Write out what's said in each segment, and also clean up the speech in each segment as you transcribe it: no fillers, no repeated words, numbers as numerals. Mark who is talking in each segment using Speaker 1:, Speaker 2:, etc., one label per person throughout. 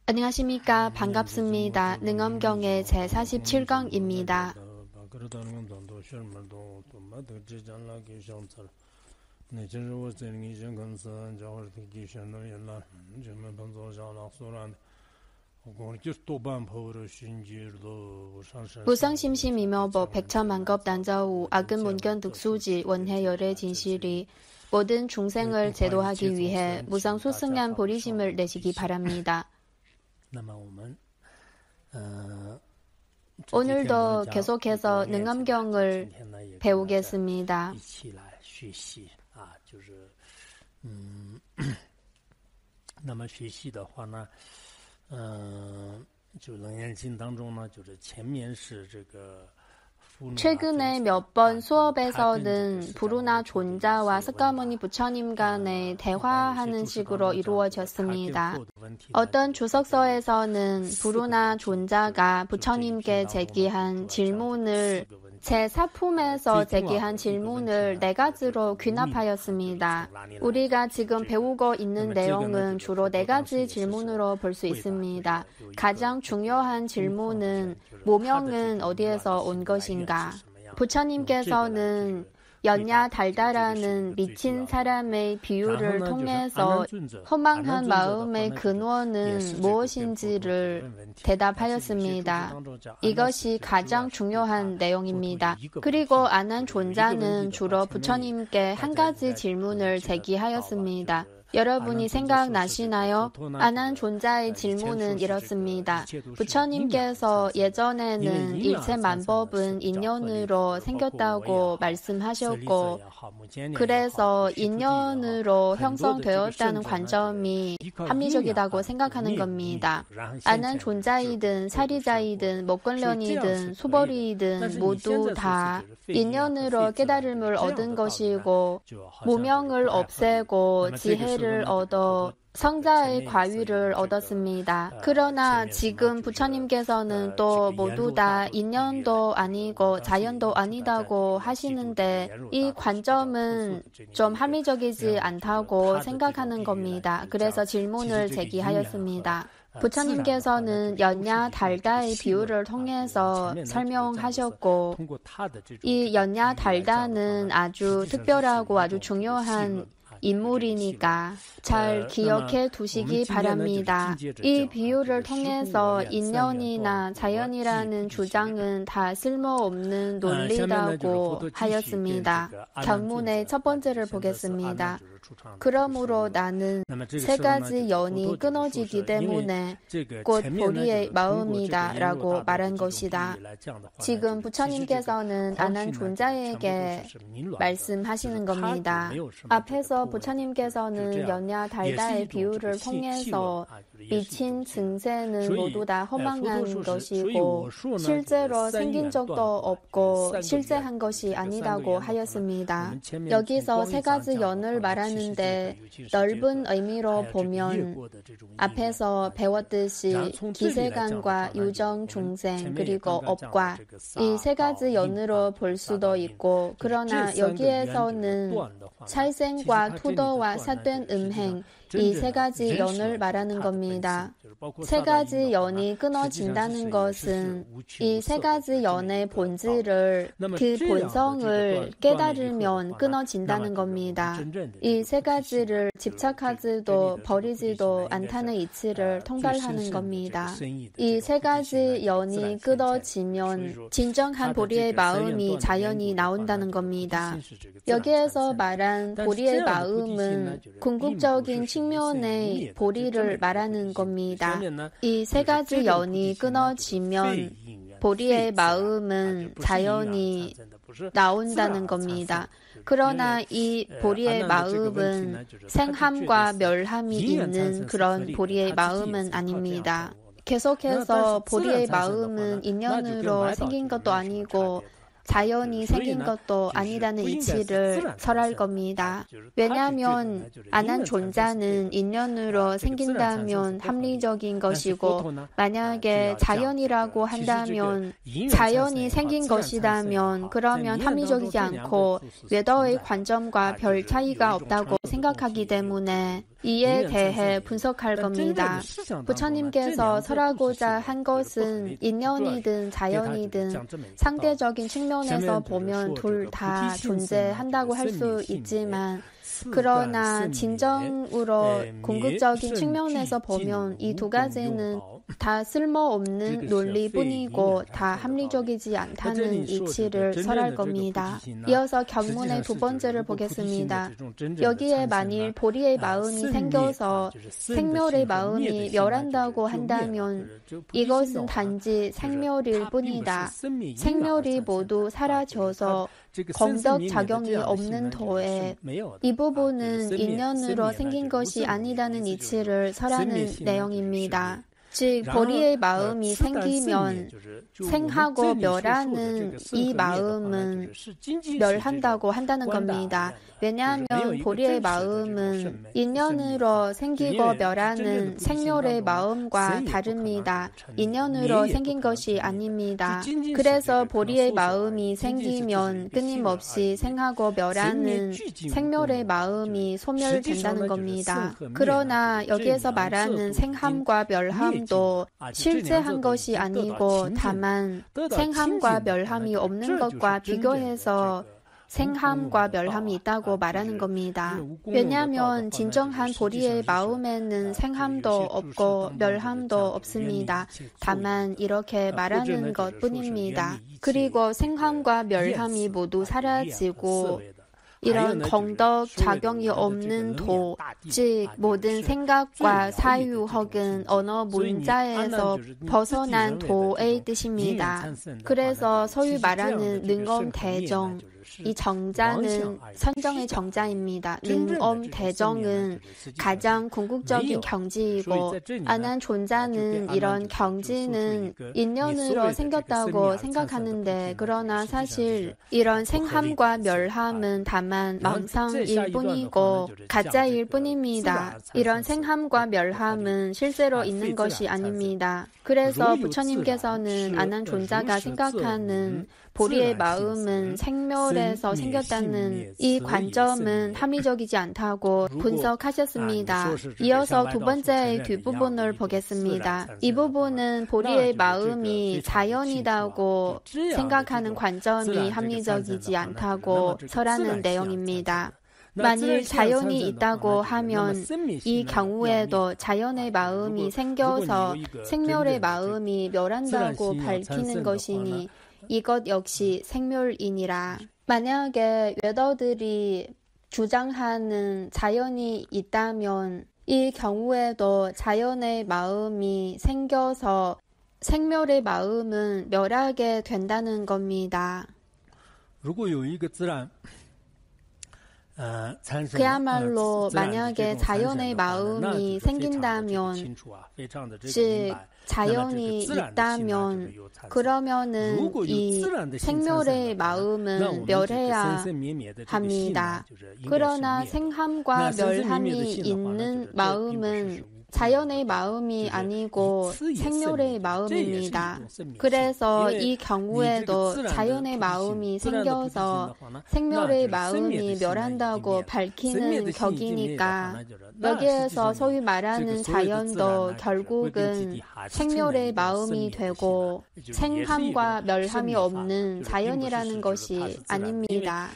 Speaker 1: 안녕하십니까. 반갑습니다. 능엄경의 제47강입니다. 무상심심이며보 백천만급 단자우 악은 문견 득수지 원해열의 진실이 모든 중생을 제도하기 위해 무상소승한 보리심을 내시기 바랍니다. 오늘도 계속해서 능엄경을 배우겠습니다. 최근에 몇 번 수업에서는 부르나 존자와 석가모니 부처님 간의 대화하는 식으로 이루어졌습니다. 어떤 주석서에서는 부르나 존자가 부처님께 제기한 질문을 제4품에서 제기한 질문을 4가지로 귀납하였습니다. 우리가 지금 배우고 있는 내용은 주로 4가지 질문으로 볼 수 있습니다. 가장 중요한 질문은 모명은 어디에서 온 것인가? 부처님께서는 연야 달다라는 미친 사람의 비유를 통해서 허망한 마음의 근원은 무엇인지를 대답하였습니다. 이것이 가장 중요한 내용입니다. 그리고 아난 존자는 주로 부처님께 한 가지 질문을 제기하였습니다. 여러분이 생각나시나요? 아난 존자의 질문은 이렇습니다. 부처님께서 예전에는 일체 만법은 인연으로 생겼다고 말씀하셨고 그래서 인연으로 형성되었다는 관점이 합리적이라고 생각하는 겁니다. 아난 존자이든 사리자이든 목걸련이든 소벌이든 모두 다 인연으로 깨달음을 얻은 것이고 무명을 없애고 지혜를 얻어 성자의 과위를 얻었습니다. 그러나 지금 부처님께서는 또 모두 다 인연도 아니고 자연도 아니다고 하시는데 이 관점은 좀 합리적이지 않다고 생각하는 겁니다. 그래서 질문을 제기하였습니다. 부처님께서는 연야 달다의 비유를 통해서 설명하셨고 이 연야 달다는 아주 특별하고 아주 중요한 인물이니까 잘 기억해 두시기 바랍니다. 이 비유를 통해서 인연이나 자연이라는 주장은 다 쓸모없는 논리라고 하였습니다. 경문의 첫 번째를 보겠습니다. 그러므로 나는 3가지 연이 끊어지기 때문에 곧 보리의 마음이다 라고 말한 것이다. 지금 부처님께서는 아난 존자에게 말씀하시는 겁니다. 앞에서 부처님께서는 연야 달다의 비유를 통해서 미친 증세는 모두 다 허망한 것이고 실제로 생긴 적도 없고 실제한 것이 아니다고 하였습니다. 여기서 3가지 연을 말하는데 넓은 의미로 보면 앞에서 배웠듯이 기세간과 유정 중생 그리고 업과 이 3가지 연으로 볼 수도 있고 그러나 여기에서는 찰생과 투도와 삿된 음행 이 3가지 연을 말하는 겁니다. 3가지 연이 끊어진다는 것은 이 3가지 연의 본질을 그 본성을 깨달으면 끊어진다는 겁니다. 이 3가지를 집착하지도 버리지도 않다는 이치를 통달하는 겁니다. 이 3가지 연이 끊어지면 진정한 보리의 마음이 자연히 나온다는 겁니다. 여기에서 말한 보리의 마음은 궁극적인 측면의 보리를 말하는 겁니다. 이 3가지 연이 끊어지면 보리의 마음은 자연히 나온다는 겁니다. 그러나 이 보리의 마음은 생함과 멸함이 있는 그런 보리의 마음은 아닙니다. 계속해서 보리의 마음은 인연으로 생긴 것도 아니고 자연이 생긴 것도 아니라는 이치를 설할 겁니다. 왜냐하면 아난 존자는 인연으로 생긴다면 합리적인 것이고 만약에 자연이라고 한다면 자연이 생긴 것이라면 그러면 합리적이지 않고 외도의 관점과 별 차이가 없다고 생각하기 때문에 이에 대해 분석할 겁니다. 부처님께서 설하고자 한 것은 인연이든 자연이든 상대적인 측면에서 보면 둘 다 존재한다고 할 수 있지만 그러나 진정으로 궁극적인 측면에서 보면 이 두 가지는 다 쓸모없는 논리뿐이고 다 합리적이지 않다는 이치를 설할 겁니다. 이어서 경문의 두 번째를 보겠습니다. 여기에 만일 보리의 마음이 생겨서 생멸의 마음이 멸한다고 한다면 이것은 단지 생멸일 뿐이다. 생멸이 모두 사라져서 공덕 작용이 없는 도에 이 부분은 인연으로 생긴 것이 아니다는 이치를 설하는 내용입니다. 즉 보리의 마음이 생기면 생하고 멸하는 이 마음은 멸한다고 한다는 겁니다. 왜냐하면 보리의 마음은 인연으로 생기고 멸하는 생멸의 마음과 다릅니다. 인연으로 생긴 것이 아닙니다. 그래서 보리의 마음이 생기면 끊임없이 생하고 멸하는 생멸의 마음이 소멸된다는 겁니다. 그러나 여기에서 말하는 생함과 멸함도 실제한 것이 아니고 다만 생함과 멸함이 없는 것과 비교해서 생함과 멸함이 있다고 말하는 겁니다. 왜냐하면 진정한 보리의 마음에는 생함도 없고 멸함도 없습니다. 다만 이렇게 말하는 것뿐입니다. 그리고 생함과 멸함이 모두 사라지고 이런 공덕 작용이 없는 도, 즉 모든 생각과 사유 혹은 언어 문자에서 벗어난 도의 뜻입니다. 그래서 소위 말하는 능엄대정, 이 정자는 선정의 정자입니다. 능엄대정은 가장 궁극적인 경지이고 안한존자는 이런 경지는 인연으로 생겼다고 생각하는데 그러나 사실 이런 생함과 멸함은 다만 망상일 뿐이고 가짜일 뿐입니다. 이런 생함과 멸함은 실제로 있는 것이 아닙니다. 그래서 부처님께서는 안한존자가 생각하는 보리의 마음은 생멸에서 생겼다는 이 관점은 합리적이지 않다고 분석하셨습니다. 이어서 두 번째의 뒷부분을 보겠습니다. 이 부분은 보리의 마음이 자연이라고 생각하는 관점이 합리적이지 않다고 설하는 내용입니다. 만일 자연이 있다고 하면 이 경우에도 자연의 마음이 생겨서 생멸의 마음이 멸한다고 밝히는 것이니 이것 역시 생멸이니라. 만약에 외도들이 주장하는 자연이 있다면 이 경우에도 자연의 마음이 생겨서 생멸의 마음은 멸하게 된다는 겁니다. 그야말로 만약에 자연의 마음이 생긴다면, 즉 자연이 있다면 그러면은 이 생멸의 마음은 멸해야 합니다. 그러나 생함과 멸함이 있는 마음은 자연의 마음이 아니고 생멸의 마음입니다. 그래서 이 경우에도 자연의 마음이 생겨서 생멸의 마음이 멸한다고 밝히는 격이니까 여기에서 소위 말하는 자연도 결국은 생멸의 마음이 되고 생함과 멸함이 없는 자연이라는 것이 아닙니다.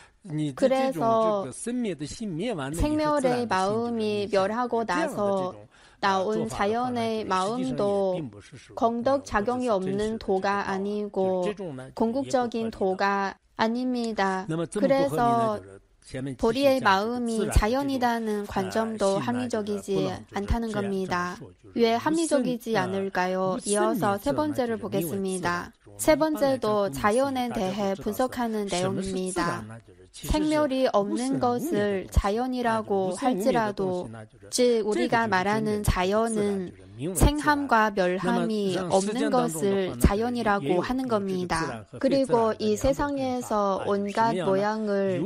Speaker 1: 그래서 생멸의 마음이 멸하고 나서 나온 자연의 마음도 공덕 작용이 없는 도가 아니고 궁극적인 도가 아닙니다. 그래서 보리의 마음이 자연이라는 관점도 합리적이지 않다는 겁니다. 왜 합리적이지 않을까요? 이어서 세 번째를 보겠습니다. 세 번째도 자연에 대해 분석하는 내용입니다. 생멸이 없는 것을 자연이라고 할지라도, 즉 우리가 말하는 자연은 생함과 멸함이 없는 것을 자연이라고 하는 겁니다. 그리고 이 세상에서 온갖 모양을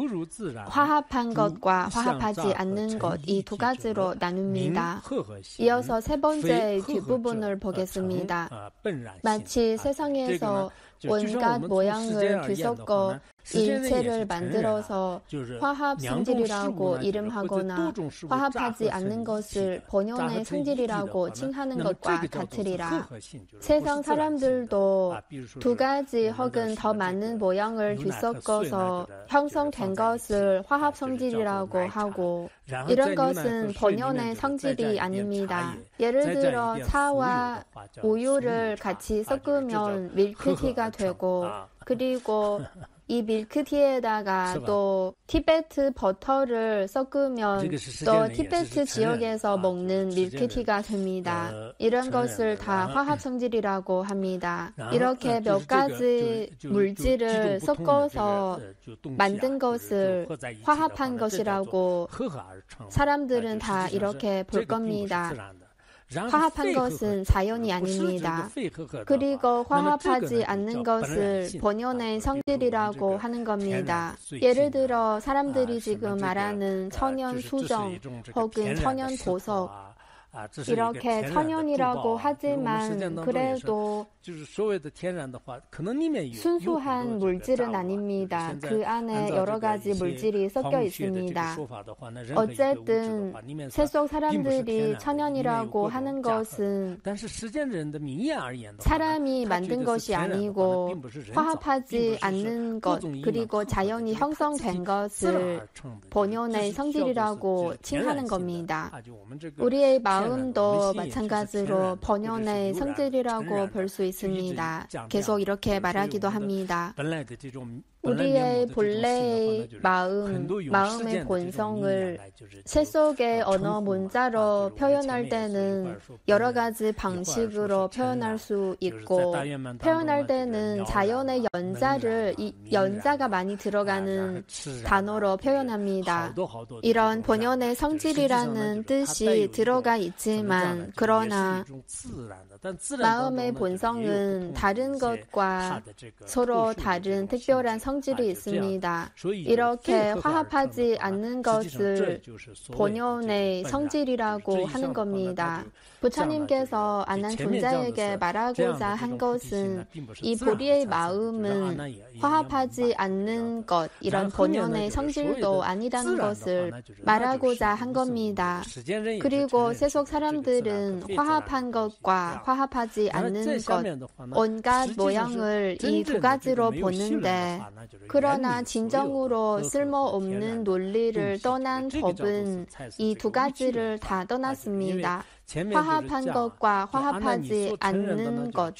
Speaker 1: 화합한 것과 화합하지 않는 것, 이 두 가지로 나눕니다. 이어서 세 번째 뒷부분을 보겠습니다. 마치 세상에서 온갖 모양을 뒤섞어 일체를 만들어서 화합 성질이라고 이름하거나 화합하지 않는 것을 본연의 성질이라고 칭하는 것과 같으리라. 세상 사람들도 두 가지 혹은 더 많은 모양을 뒤섞어서 형성된 것을 화합 성질이라고 하고 이런 것은 본연의 성질이 아닙니다. 예를 들어 차와 우유를 같이 섞으면 밀크티가 되고 그리고 이 밀크티에다가 또 티베트 버터를 섞으면 또 티베트 지역에서 먹는 밀크티가 됩니다. 이런 것을 다 화합 성질이라고 합니다. 이렇게 몇 가지 물질을 섞어서 만든 것을 화합한 것이라고 사람들은 다 이렇게 볼 겁니다. 화합한 것은 자연이 아닙니다. 그리고 화합하지 않는 것을 본연의 성질이라고 하는 겁니다. 예를 들어 사람들이 지금 말하는 천연 수정 혹은 천연 보석 이렇게 천연이라고 하지만 그래도 순수한 물질은 아닙니다. 그 안에 여러 가지 물질이 섞여 있습니다. 어쨌든 세속 사람들이 천연이라고 하는 것은 사람이 만든 것이 아니고 화합하지 않는 것 그리고 자연이 형성된 것을 본연의 성질이라고 칭하는 겁니다. 우리의 마음도 마찬가지로 본연의 성질이라고 볼 수 있습니다. 계속 이렇게 말하기도 합니다. 우리의 본래의 마음의 본성을 세속의 언어 문자로 표현할 때는 여러 가지 방식으로 표현할 수 있고 표현할 때는 자연의 연자가 많이 들어가는 단어로 표현합니다. 이런 본연의 성질이라는 뜻이 들어가 있지만 그러나 마음의 본성은 다른 것과 서로 다른 특별한 성질이 있습니다. 이렇게 화합하지 않는 것을 본연의 성질이라고 하는 겁니다. 부처님께서 아난존자에게 말하고자 한 것은 이 보리의 마음은 화합하지 않는 것, 이런 본연의 성질도 아니라는 것을 말하고자 한 겁니다. 그리고 세속 사람들은 화합한 것과 화합하지 않는 것, 온갖 모양을 이 두 가지로 보는데 그러나 진정으로 쓸모없는 논리를 떠난 법은 이 두 가지를 다 떠났습니다. 화합한 것과 화합하지 않는 것,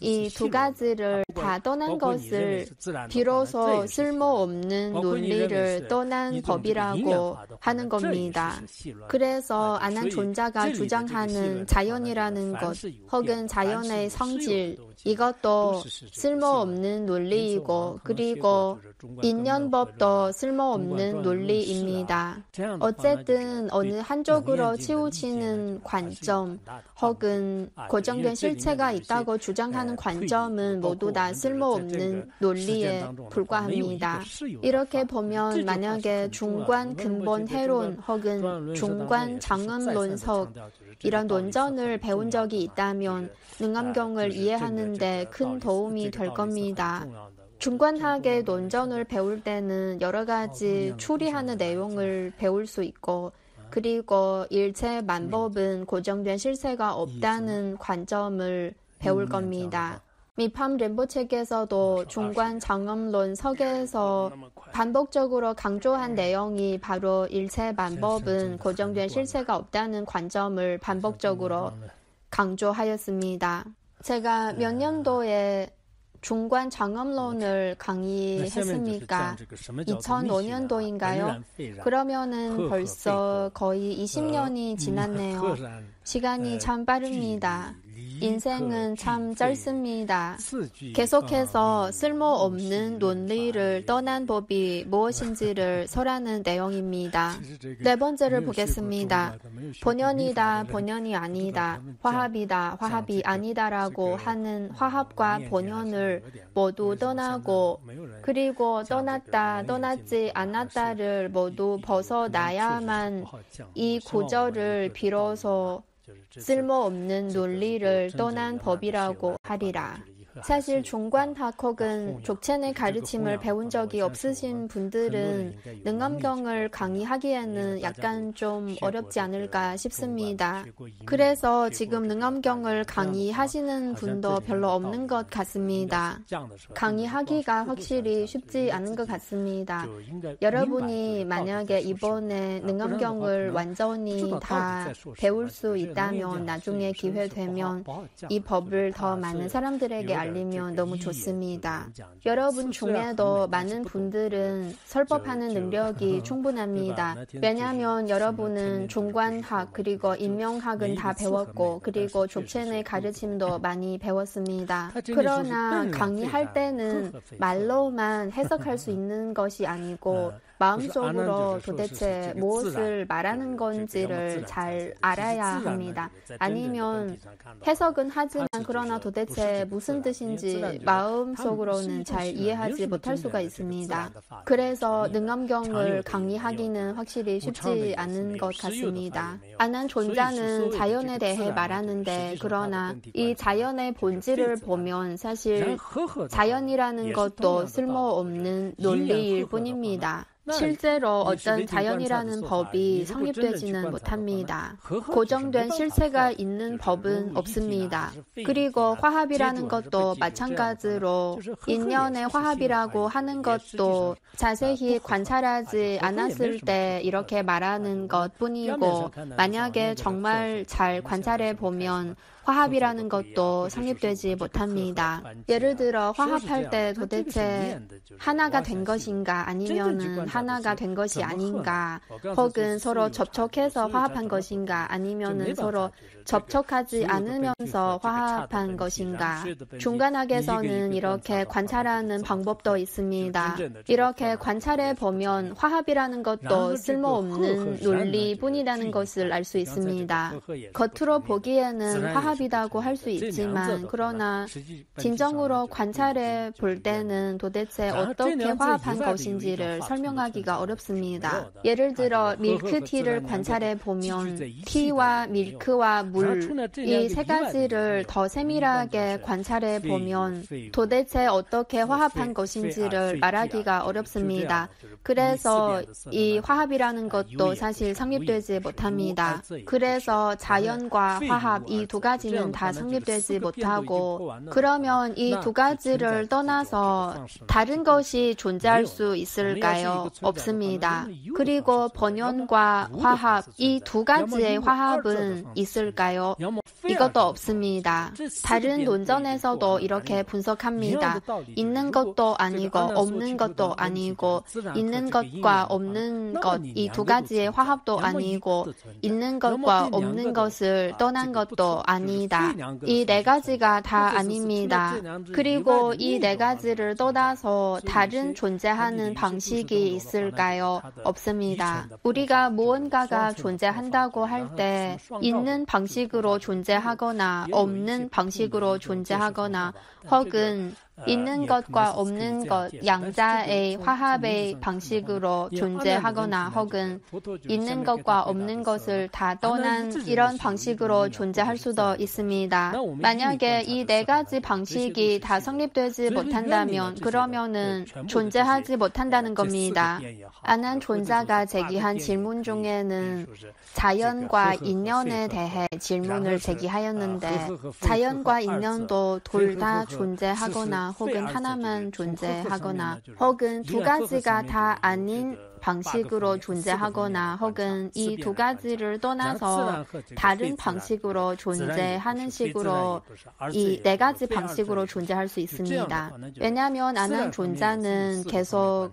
Speaker 1: 이 두 가지를 다 떠난 것을 비로소 쓸모없는 논리를 떠난 법이라고 하는 겁니다. 그래서 아난존자가 주장하는 자연이라는 것, 혹은 자연의 성질, 이것도 쓸모없는 논리이고 그리고 인연법도 쓸모없는 논리입니다. 어쨌든 어느 한쪽으로 치우치는 관점 혹은 고정된 실체가 있다고 주장하는 관점은 모두 다 쓸모없는 논리에 불과합니다. 이렇게 보면 만약에 중관 근본 해론 혹은 중관 장엄 논석 이런 논전을 배운 적이 있다면 능엄경을 이해하는 데 큰 도움이 될 겁니다. 중관학의 논전을 배울 때는 여러 가지 추리하는 내용을 배울 수 있고 그리고 일체 만법은 고정된 실체가 없다는 관점을 배울 겁니다. 미팜 렘보체께서도 중관 장엄론 서계에서 반복적으로 강조한 내용이 바로 일체 만법은 고정된 실체가 없다는 관점을 반복적으로 강조하였습니다. 제가 몇 년도에 중관 장엄론을 강의했습니까? 2005년도인가요? 그러면은 벌써 거의 20년이 지났네요. 시간이 참 빠릅니다. 인생은 참 짧습니다. 계속해서 쓸모없는 논리를 떠난 법이 무엇인지를 설하는 내용입니다. 네 번째를 보겠습니다. 본연이다, 본연이 아니다, 화합이다, 화합이 아니다라고 하는 화합과 본연을 모두 떠나고 그리고 떠났다, 떠났지 않았다를 모두 벗어나야만 이 구절을 비로소 쓸모없는 논리를 떠난 법이라고 하리라. 사실 중관학 혹은 족첸의 가르침을 배운 적이 없으신 분들은 능엄경을 강의하기에는 약간 좀 어렵지 않을까 싶습니다. 그래서 지금 능엄경을 강의하시는 분도 별로 없는 것 같습니다. 강의하기가 확실히 쉽지 않은 것 같습니다. 여러분이 만약에 이번에 능엄경을 완전히 다 배울 수 있다면 나중에 기회 되면 이 법을 더 많은 사람들에게 알리면 너무 좋습니다. 여러분 중에도 많은 분들은 설법하는 능력이 충분합니다. 왜냐하면 여러분은 중관학 그리고 인명학은 다 배웠고 그리고 족첸의 가르침도 많이 배웠습니다. 그러나 강의할 때는 말로만 해석할 수 있는 것이 아니고 마음속으로 도대체 무엇을 말하는 건지를 잘 알아야 합니다. 아니면 해석은 하지만 그러나 도대체 무슨 뜻인지 마음속으로는 잘 이해하지 못할 수가 있습니다. 그래서 능엄경을 강의하기는 확실히 쉽지 않은 것 같습니다. 아난존자는 자연에 대해 말하는데 그러나 이 자연의 본질을 보면 사실 자연이라는 것도 쓸모없는 논리일 뿐입니다. 실제로 어떤 자연이라는 법이 성립되지는 못합니다. 고정된 실체가 있는 법은 없습니다. 그리고 화합이라는 것도 마찬가지로 인연의 화합이라고 하는 것도 자세히 관찰하지 않았을 때 이렇게 말하는 것뿐이고 만약에 정말 잘 관찰해 보면 화합이라는 것도 성립되지 못합니다. 예를 들어 화합할 때 도대체 하나가 된 것인가 아니면은 하나가 된 것이 아닌가 혹은 서로 접촉해서 화합한 것인가 아니면은 서로 접촉하지 않으면서 화합한 것인가. 중간학에서는 이렇게 관찰하는 방법도 있습니다. 이렇게 관찰해 보면 화합이라는 것도 쓸모없는 논리뿐이라는 것을 알 수 있습니다. 겉으로 보기에는 화합이라고 할 수 있지만 그러나 진정으로 관찰해 볼 때는 도대체 어떻게 화합한 것인지를 설명하기가 어렵습니다. 예를 들어 밀크티를 관찰해 보면 티와 밀크와 물, 이 세 가지를 더 세밀하게 관찰해 보면 도대체 어떻게 화합한 것인지를 말하기가 어렵습니다. 그래서 이 화합이라는 것도 사실 성립되지 못합니다. 그래서 자연과 화합 이 두 가지는 다 성립되지 못하고 그러면 이 두 가지를 떠나서 다른 것이 존재할 수 있을까요? 없습니다. 그리고 본연과 화합 이 두 가지의 화합은 있을까요? 이것도 없습니다. 다른 논전에서도 이렇게 분석합니다. 있는 것도 아니고 없는 것도 아니고 있는 것과 없는 것 이 두 가지의 화합도 아니고 있는 것과 없는 것을 떠난 것도 아니다. 이 네 가지가 다 아닙니다. 그리고 이 네 가지를 떠나서 다른 존재하는 방식이 있을까요? 없습니다. 우리가 무언가가 존재한다고 할 때 있는 방식으로 존재하거나 없는 방식으로 존재하거나 혹은 있는 것과 없는 것 양자의 화합의 방식으로 존재하거나 혹은 있는 것과 없는 것을 다 떠난 이런 방식으로 존재할 수도 있습니다. 만약에 이 네 가지 방식이 다 성립되지 못한다면 그러면은 존재하지 못한다는 겁니다. 아난존자가 제기한 질문 중에는 자연과 인연에 대해 질문을 제기하였는데 자연과 인연도 둘 다 존재하거나 혹은 하나만 존재하거나 혹은 두 가지가 다 아닌 방식으로 존재하거나 혹은 이 두 가지를 떠나서 다른 방식으로 존재하는 식으로 이 네 가지 방식으로 존재할 수 있습니다. 왜냐하면 아난존자는 계속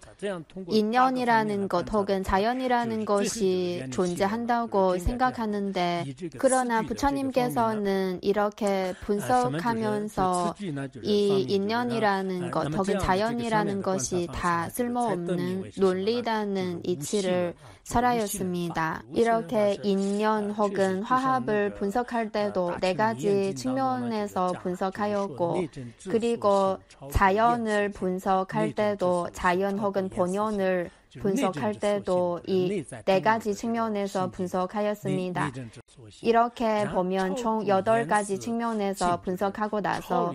Speaker 1: 인연이라는 것 혹은 자연이라는 것이 존재한다고 생각하는데 그러나 부처님께서는 이렇게 분석하면서 이 인연이라는 것 혹은 자연이라는 것이 다 쓸모없는 논리라는 이치를 설하였습니다. 이렇게 인연 혹은 화합을 분석할 때도 네 가지 측면에서 분석하였고 그리고 자연을 분석할 때도 자연 혹은 본연을 분석할 때도 이 네 가지 측면에서 분석하였습니다. 이렇게 보면 총 8가지 측면에서 분석하고 나서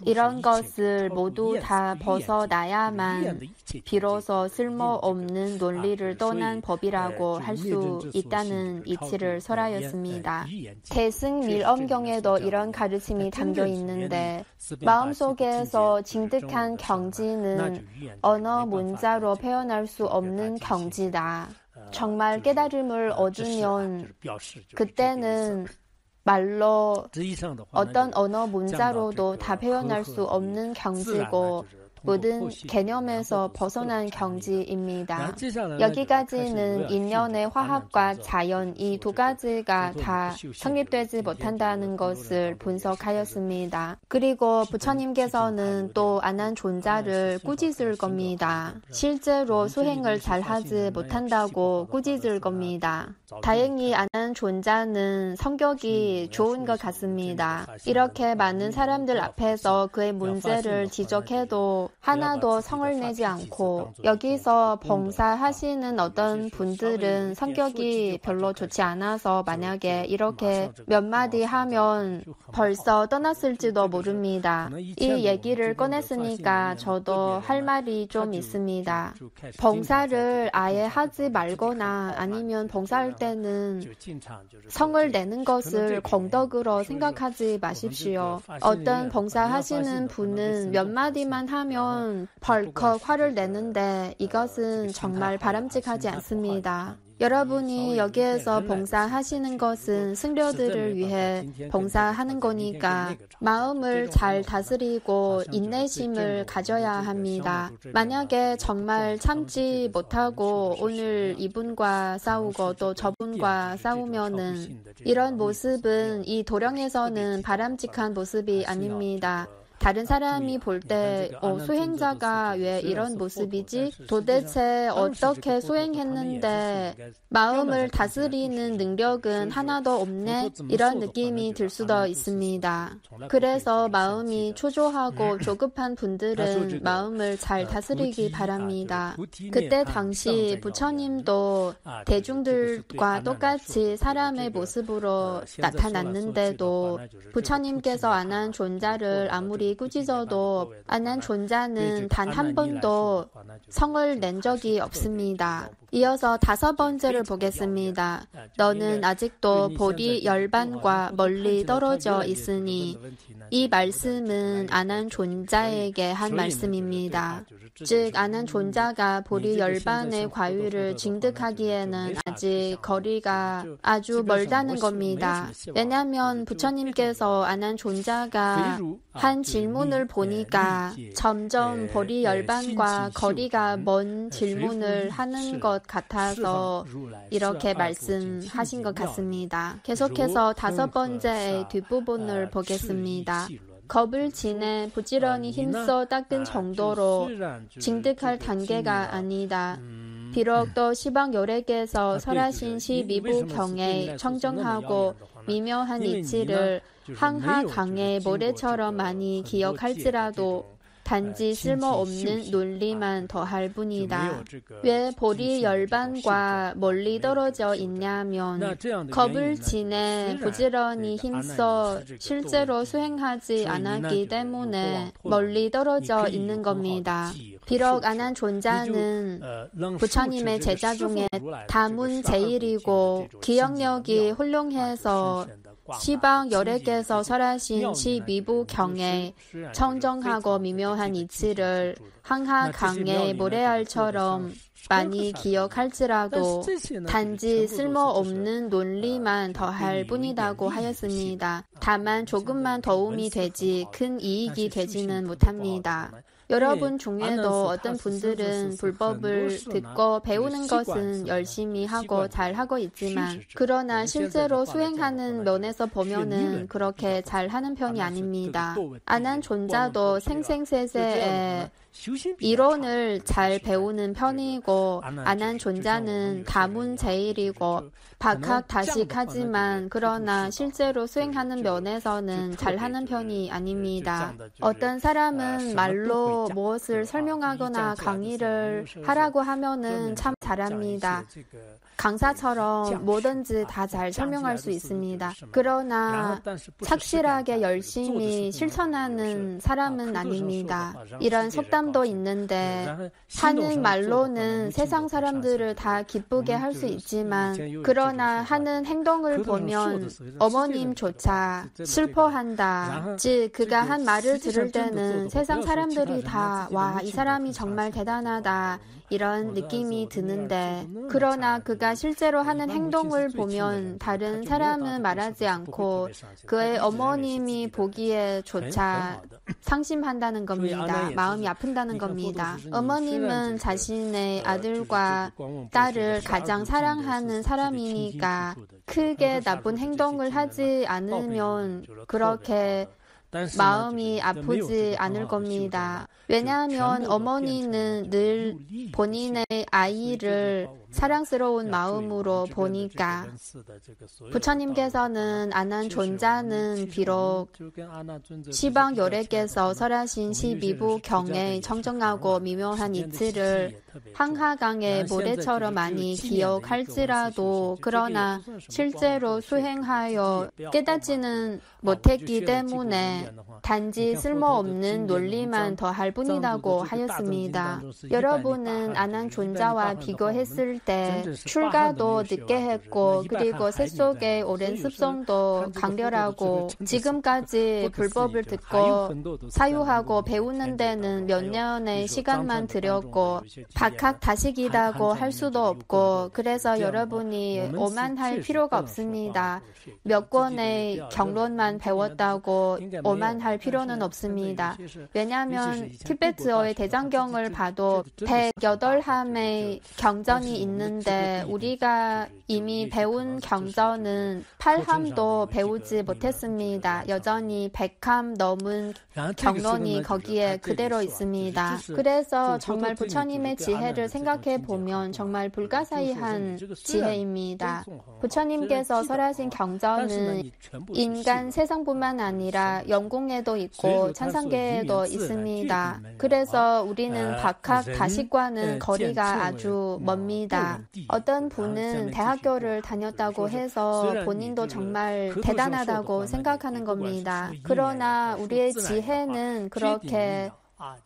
Speaker 1: 이런 것을 모두 다 벗어나야만 비로소 쓸모없는 논리를 떠난 법이라고 할 수 있다는 이치를 설하였습니다. 대승밀엄경에도 이런 가르침이 담겨 있는데 마음속에서 징득한 경지는 언어 문자로 표현할 수 없는 경지다. 정말 깨달음을 얻으면 그때는 말로 어떤 언어 문자로도 다 표현할 수 없는 경지고 모든 개념에서 벗어난 경지입니다. 여기까지는 인연의 화합과 자연 이 두 가지가 다 성립되지 못한다는 것을 분석하였습니다. 그리고 부처님께서는 또 안한존자를 꾸짖을 겁니다. 실제로 수행을 잘하지 못한다고 꾸짖을 겁니다. 다행히 안한존자는 성격이 좋은 것 같습니다. 이렇게 많은 사람들 앞에서 그의 문제를 지적해도 하나도 성을 내지 않고 여기서 봉사하시는 어떤 분들은 성격이 별로 좋지 않아서 만약에 이렇게 몇 마디 하면 벌써 떠났을지도 모릅니다. 이 얘기를 꺼냈으니까 저도 할 말이 좀 있습니다. 봉사를 아예 하지 말거나 아니면 봉사할 때는 성을 내는 것을 공덕으로 생각하지 마십시오. 어떤 봉사하시는 분은 몇 마디만 하면 벌컥 화를 내는데 이것은 정말 바람직하지 않습니다. 여러분이 여기에서 봉사하시는 것은 승려들을 위해 봉사하는 거니까 마음을 잘 다스리고 인내심을 가져야 합니다. 만약에 정말 참지 못하고 오늘 이분과 싸우고 또 저분과 싸우면은 이런 모습은 이 도량에서는 바람직한 모습이 아닙니다. 다른 사람이 볼 때 수행자가 왜 이런 모습이지? 도대체 어떻게 수행했는데 마음을 다스리는 능력은 하나도 없네? 이런 느낌이 들 수도 있습니다. 그래서 마음이 초조하고 조급한 분들은 마음을 잘 다스리기 바랍니다. 그때 당시 부처님도 대중들과 똑같이 사람의 모습으로 나타났는데도 부처님께서 안한존자를 아무리 꾸짖어도 안한존자는 단 한 번도 성을 낸 적이 없습니다. 이어서 5번째를 보겠습니다. 너는 아직도 보리 열반과 멀리 떨어져 있으니 이 말씀은 안한존자에게 한 말씀입니다. 즉 안한존자가 보리 열반의 과유를 징득하기에는 아직 거리가 아주 멀다는 겁니다. 왜냐하면 부처님께서 안한존자가 한 질문을 보니까 점점 보리 열반과 거리가 먼 질문을 하는 것 같아서 이렇게 말씀하신 것 같습니다. 계속해서 5번째의 뒷부분을 보겠습니다. 겁을 지내 부지런히 힘써 닦은 정도로 징득할 단계가 아니다. 비록 또 시방요렉에서 설하신 시미부경에 청정하고 미묘한 이치를 항하강의 모래처럼 많이 기억할지라도 단지 쓸모없는 논리만 더할 뿐이다. 왜 보리 열반과 멀리 떨어져 있냐면 겁을 지내 부지런히 힘써 실제로 수행하지 않았기 때문에 멀리 떨어져 있는 겁니다. 비록 안한존자는 부처님의 제자 중에 다문제일이고 기억력이 훌륭해서 시방 열액에서 설하신 시미부경에 청정하고 미묘한 이치를 항하강의 모래알처럼 많이 기억할지라도 단지 쓸모없는 논리만 더할 뿐이라고 하였습니다. 다만 조금만 도움이 되지 큰 이익이 되지는 못합니다. 여러분 중에도 어떤 분들은 불법을 듣고 배우는 것은 열심히 하고 잘 하고 있지만 그러나 실제로 수행하는 면에서 보면은 그렇게 잘 하는 편이 아닙니다. 안한존자도 생생세세에 이론을 잘 배우는 편이고 안한존자는 다문제일이고 박학다식하지만 그러나 실제로 수행하는 면에서는 잘하는 편이 아닙니다. 어떤 사람은 말로 누구라도 무엇을 설명하거나 강의를 하라고 하면은 참 잘합니다. 강사처럼 뭐든지 다 잘 설명할 수 있습니다. 그러나 착실하게 열심히 실천하는 사람은 아닙니다. 이런 속담도 있는데 하는 말로는 세상 사람들을 다 기쁘게 할 수 있지만 그러나 하는 행동을 보면 어머님조차 슬퍼한다. 즉 그가 한 말을 들을 때는 세상 사람들이 다 와, 이 사람이 정말 대단하다. 이런 느낌이 드는데 그러나 그가 실제로 하는 행동을 보면 다른 사람은 말하지 않고 그의 어머님이 보기에조차 상심한다는 겁니다. 마음이 아픈다는 겁니다. 어머님은 자신의 아들과 딸을 가장 사랑하는 사람이니까 크게 나쁜 행동을 하지 않으면 그렇게 마음이 아프지 않을 겁니다. 왜냐하면 어머니는 늘 본인의 아이를 사랑스러운 마음으로 보니까 부처님께서는 아난존자는 비록 시방 열애께서 설하신 12부 경의 청정하고 미묘한 이치를 황하강의 모래처럼 많이 기억할지라도 그러나 실제로 수행하여 깨닫지는 못했기 때문에 단지 쓸모없는 논리만 더할 뿐이라고 하였습니다. 여러분은 아난존자와 비교했을 때 출가도 늦게 했고 그리고 셋속의 오랜 습성도 강렬하고 지금까지 불법을 듣고 사유하고 배우는 데는 몇 년의 시간만 들였고 박학다식이라고 할 수도 없고 그래서 여러분이 오만할 필요가 없습니다. 몇 권의 경론만 배웠다고 오만할 필요는 없습니다. 왜냐하면 티베트어의 대장경을 봐도 108함의 경전이 있는데 우리가 이미 배운 경전은 8함도 배우지 못했습니다. 여전히 100함 넘은 경론이 거기에 그대로 있습니다. 그래서 정말 부처님의 지혜를 생각해 보면 정말 불가사의한 지혜입니다. 부처님께서 설하신 경전은 인간 세상뿐만 아니라 영궁에도 있고 천상계에도 있습니다. 그래서 우리는 박학다식과는 거리가 아주 멉니다. 어떤 분은 대학교를 다녔다고 해서 본인도 정말 대단하다고 생각하는 겁니다. 그러나 우리의 지혜는 그렇게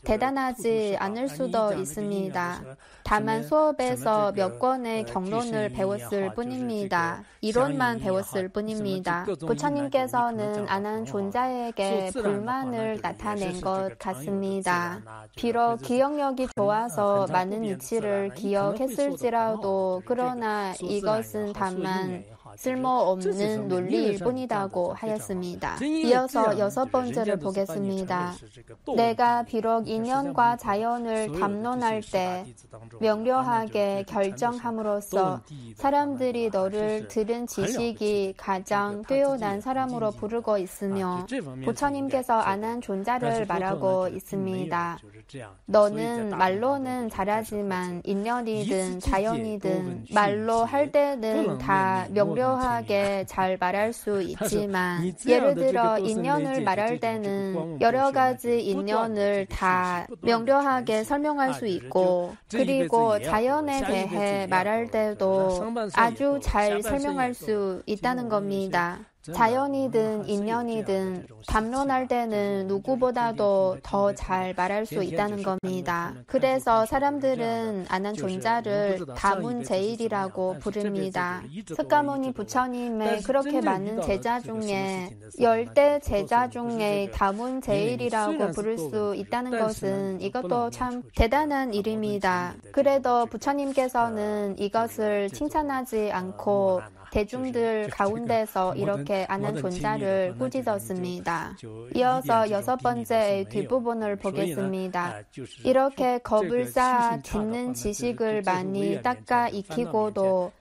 Speaker 1: 대단하지 않을 수도 있습니다. 다만 수업에서 몇 권의 경론을 배웠을 뿐입니다. 이론만 배웠을 뿐입니다. 부처님께서는 아난존자에게 불만을 나타낸 것 같습니다. 비록 기억력이 좋아서 많은 이치를 기억했을지라도 그러나 이것은 다만 쓸모없는 논리일 뿐이라고 하였습니다. 이어서 6번째를 보겠습니다. 내가 비록 인연과 자연을 담론할 때 명료하게 결정함으로써 사람들이 너를 들은 지식이 가장 뛰어난 사람으로 부르고 있으며 부처님께서 아난존자를 말하고 있습니다. 너는 말로는 잘하지만 인연이든 자연이든 말로 할 때는 다 명료하게 잘 말할 수 있지만 예를 들어 인연을 말할 때는 여러 가지 인연을 다 명료하게 설명할 수 있고 그리고 자연에 대해 말할 때도 아주 잘 설명할 수 있다는 겁니다. 자연이든 인연이든 담론할 때는 누구보다도 더 잘 말할 수 있다는 겁니다. 그래서 사람들은 아난존자를 다문제일이라고 부릅니다. 석가모니 부처님의 그렇게 많은 제자 중에 10대 제자 중에 다문제일이라고 부를 수 있다는 것은 이것도 참 대단한 일입니다. 그래도 부처님께서는 이것을 칭찬하지 않고 대중들 가운데서 이렇게 아난존자를 꾸짖었습니다. 이어서 6번째의 뒷부분을 보겠습니다. 이렇게 겁을 쌓아 듣는 지식을 많이 닦아 익히고도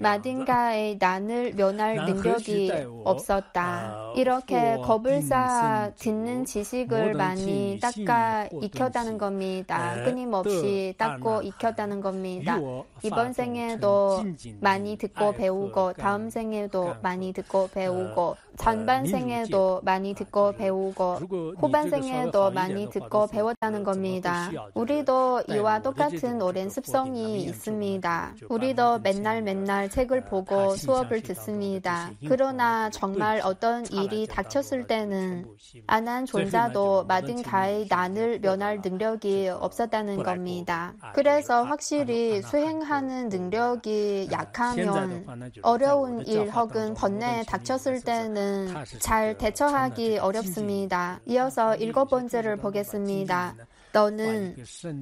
Speaker 1: 마딘가의 난을 면할 능력이 없었다. 이렇게 겁을 쌓아 듣는 지식을 많이 닦아 익혔다는 겁니다. 끊임없이 닦고 익혔다는 겁니다. 이번 생에도 많이 듣고 배우고 다음 생에도 많이 듣고 배우고 전반생에도 많이 듣고 배우고 후반생에도 많이 듣고 배웠다는 겁니다. 우리도 이와 똑같은 오랜 습성이 있습니다. 우리도 맨날 책을 보고 수업을 듣습니다. 그러나 정말 어떤 일이 닥쳤을 때는 안한 존자도 마든가의 난을 면할 능력이 없었다는 겁니다. 그래서 확실히 수행하는 능력이 약하면 어려운 일 혹은 번뇌에 닥쳤을 때는 잘 대처하기 어렵습니다. 이어서 7번째를 보겠습니다. 너는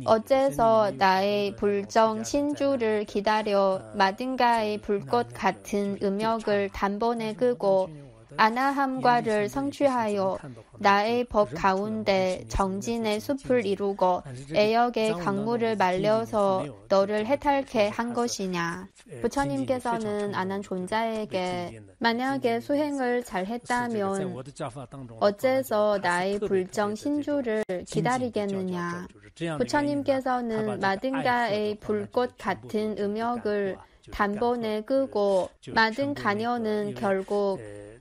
Speaker 1: 어째서 나의 불정 신주를 기다려 마든가의 불꽃 같은 음욕을 단번에 끄고 아나함과를 성취하여 나의 법 가운데 정진의 숲을 이루고 애역의 강물을 말려서 너를 해탈케 한 것이냐. 부처님께서는 안한 존자에게 만약에 수행을 잘했다면 어째서 나의 불정 신주를 기다리겠느냐. 부처님께서는 마든가의 불꽃 같은 음욕을 단번에 끄고 마든가녀는 결국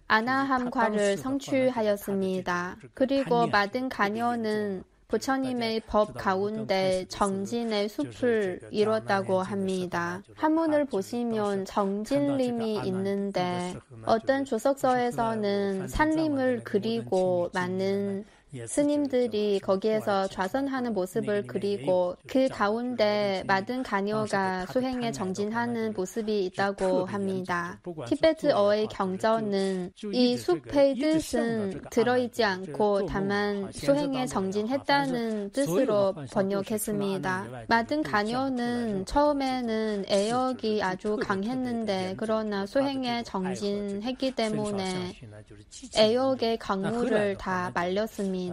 Speaker 1: 아나함과를 성취하였습니다. 그리고 마든가녀는 부처님의 법 가운데 정진의 숲을 이뤘다고 합니다. 한문을 보시면 정진림이 있는데 어떤 조석서에서는 산림을 그리고 많은 스님들이 거기에서 좌선하는 모습을 그리고 그 가운데 마든가녀가 수행에 정진하는 모습이 있다고 합니다. 티베트어의 경전은 이 숲의 뜻은 들어있지 않고 다만 수행에 정진했다는 뜻으로 번역했습니다. 마든가녀는 처음에는 애역이 아주 강했는데 그러나 수행에 정진했기 때문에 애역의 강물을 다 말렸습니다.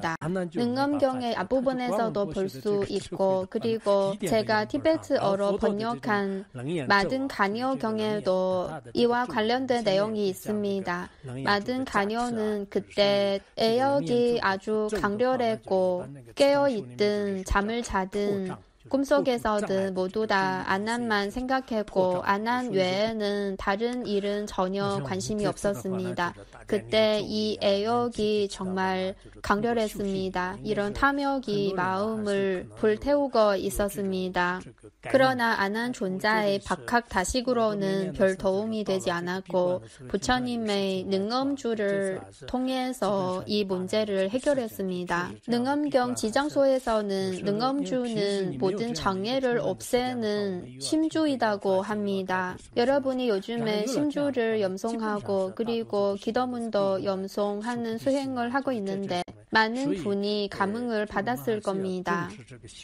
Speaker 1: 능엄경의 앞부분에서도 볼 수 있고 그리고 제가 티베트어로 번역한 마든가녀경에도 이와 관련된 내용이 있습니다. 마든가녀는 그때 애역이 아주 강렬했고 깨어있든 잠을 자든 꿈속에서든 모두 다 안한만 생각했고 안한 외에는 다른 일은 전혀 관심이 없었습니다. 그때 이 애역이 정말 강렬했습니다. 이런 탐욕이 마음을 불태우고 있었습니다. 그러나 안한 존자의 박학다식으로는 별 도움이 되지 않았고 부처님의 능엄주를 통해서 이 문제를 해결했습니다. 능엄경 지장소에서는 능엄주는 모든 장애를 없애는 심주이다고 합니다. 여러분이 요즘에 심주를 염송하고 그리고 기도문도 염송하는 수행을 하고 있는데 많은 분이 감흥을 받았을 겁니다.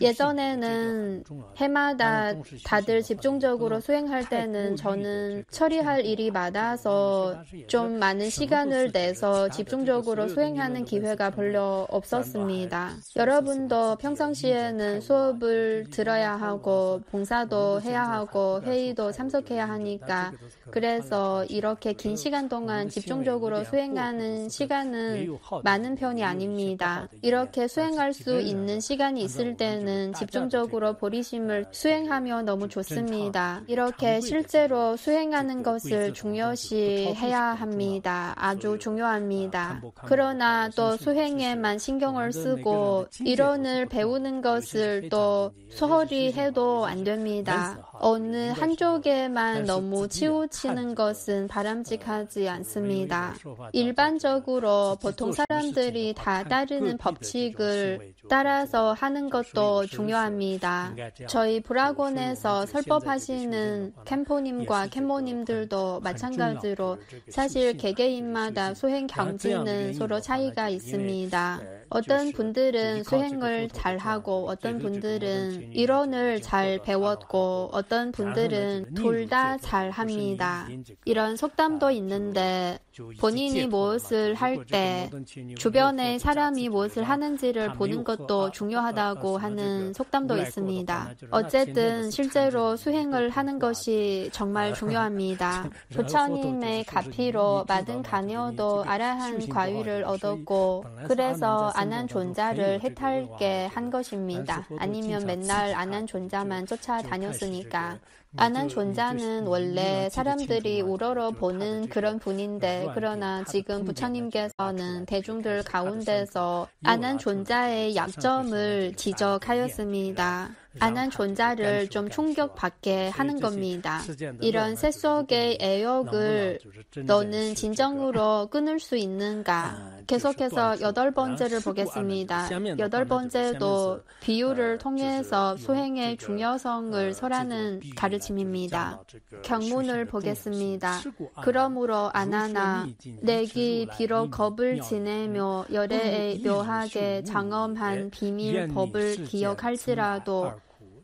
Speaker 1: 예전에는 해마다 다들 집중적으로 수행할 때는 저는 처리할 일이 많아서 좀 많은 시간을 내서 집중적으로 수행하는 기회가 별로 없었습니다. 여러분도 평상시에는 수업을 들어야 하고 봉사도 해야 하고 회의도 참석해야 하니까 그래서 이렇게 긴 시간 동안 집중적으로 수행하는 시간은 많은 편이 아닙니다. 이렇게 수행할 수 있는 시간이 있을 때는 집중적으로 보리심을 수행하면 너무 좋습니다. 이렇게 실제로 수행하는 것을 중요시 해야 합니다. 아주 중요합니다. 그러나 또 수행에만 신경을 쓰고 이론을 배우는 것을 또 소홀히 해도 안 됩니다. 어느 한쪽에만 너무 치우치는 것은 바람직하지 않습니다. 일반적으로 보통 사람들이 다 따르는 법칙을 따라서 하는 것도 중요합니다. 저희 불학원에서 설법하시는 캠포님과 캠모님들도 마찬가지로 사실 개개인마다 수행 경지는 서로 차이가 있습니다. 어떤 분들은 수행을 잘하고 어떤 분들은 이론을 잘 배웠고 어떤 분들은 둘 다 잘합니다. 이런 속담도 있는데 본인이 무엇을 할 때 주변에 사람이 무엇을 하는지를 보는 것도 중요하다고 하는 속담도 있습니다. 어쨌든 실제로 수행을 하는 것이 정말 중요합니다. 부처님의 가피로 마든가녀도 아라한 과위를 얻었고 그래서 아난존자를 해탈게 한 것입니다. 아니면 맨날 아난존자만 쫓아다녔으니까. 아난존자는 원래 사람들이 우러러 보는 그런 분인데 그러나 지금 부처님께서는 대중들 가운데서 아난존자의 약점을 지적하였습니다. 아난존자를 좀 충격받게 하는 겁니다. 이런 새 속의 애욕을 너는 진정으로 끊을 수 있는가? 계속해서 8번째를 보겠습니다. 8번째도 비유를 통해서 수행의 중요성을 설하는 가르침입니다. 경문을 보겠습니다. 그러므로 아나나 내기 비록 겁을 지내며 열애에 묘하게 장엄한 비밀 법을 기억할지라도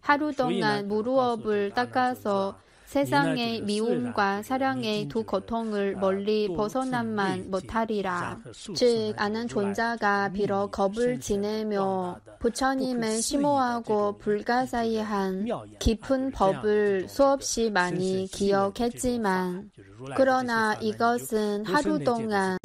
Speaker 1: 하루 동안 무루업을 닦아서 세상의 미움과 사랑의 두 고통을 멀리 벗어남만 못하리라. 즉 아난존자가 비록 겁을 지내며 부처님의 심오하고 불가사의한 깊은 법을 수없이 많이 기억했지만 그러나 이것은 하루 동안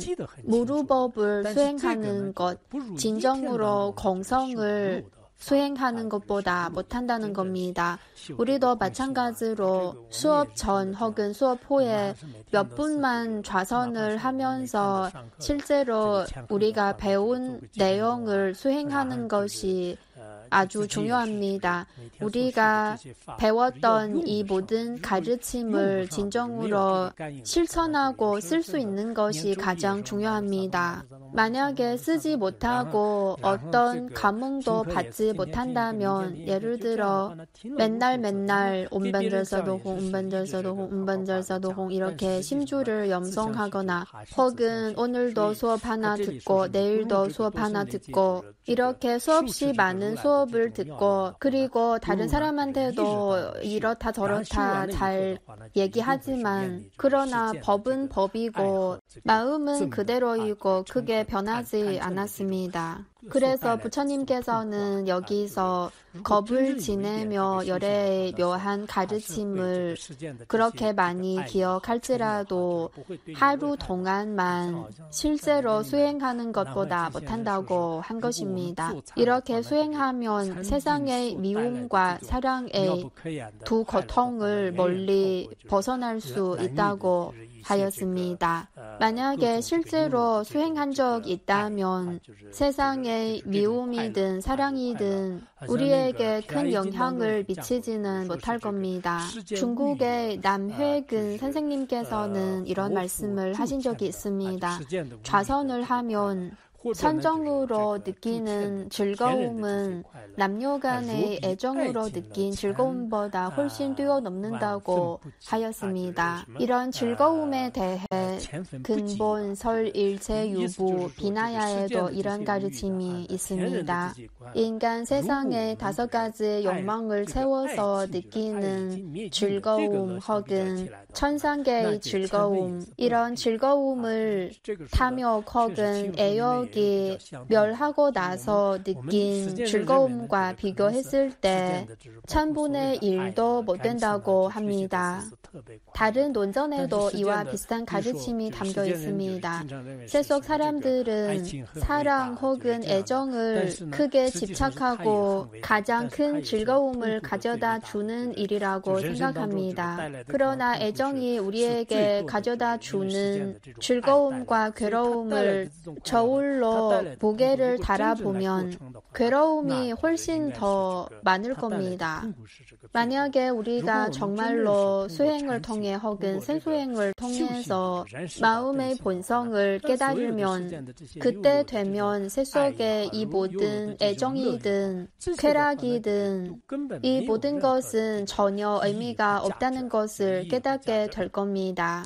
Speaker 1: 무루법을 수행하는 것, 진정으로 공성을 수행하는 것보다 못한다는 겁니다. 우리도 마찬가지로 수업 전 혹은 수업 후에 몇 분만 좌선을 하면서 실제로 우리가 배운 내용을 수행하는 것이 아주 중요합니다. 우리가 배웠던 이 모든 가르침을 진정으로 실천하고 쓸 수 있는 것이 가장 중요합니다. 만약에 쓰지 못하고 어떤 감흥도 받지 못한다면 예를 들어 맨날 운반절사도홍 이렇게 심주를 염송하거나 혹은 오늘도 수업 하나 듣고 내일도 수업 하나 듣고 이렇게 수없이 많은 수업을 듣고 그리고 다른 사람한테도 이렇다 저렇다 잘 얘기하지만 그러나 법은 법이고 마음은 그대로이고 크게 변하지 않았습니다. 그래서 부처님께서는 여기서 겁을 지내며 열애의 묘한 가르침을 그렇게 많이 기억할지라도 하루 동안만 실제로 수행하는 것보다 못한다고 한 것입니다. 이렇게 수행하면 세상의 미움과 사랑의 두 고통을 멀리 벗어날 수 있다고 하였습니다. 만약에 실제로 수행한 적 있다면 세상의 미움이든 사랑이든 우리에게 큰 영향을 미치지는 못할 겁니다. 중국의 남회근 선생님께서는 이런 말씀을 하신 적이 있습니다. 좌선을 하면 선정으로 느끼는 즐거움은 남녀 간의 애정으로 느낀 즐거움보다 훨씬 뛰어넘는다고 하였습니다. 이런 즐거움에 대해 근본 설일체유부 비나야에도 이런 가르침이 있습니다. 인간 세상에 5가지의 욕망을 채워서 느끼는 즐거움 혹은 천상계의 즐거움, 이런 즐거움을 탐욕 혹은 애욕 멸하고 나서 느낀 즐거움과 비교했을 때 1000분의 1도 못 된다고 합니다. 다른 논전에도 이와 비슷한 가르침이 담겨 있습니다. 세속 사람들은 사랑 혹은 애정을 크게 집착하고 가장 큰 즐거움을 가져다 주는 일이라고 생각합니다. 그러나 애정이 우리에게 가져다 주는 즐거움과 괴로움을 저울로 무게를 달아보면 괴로움이 훨씬 더 많을 겁니다. 만약에 우리가 정말로 수행을 통해 혹은 생수행을 통해서 마음의 본성을 깨달으면 그때 되면 세속의 이 모든 애정이든 쾌락이든 이 모든 것은 전혀 의미가 없다는 것을 깨닫게 될 겁니다.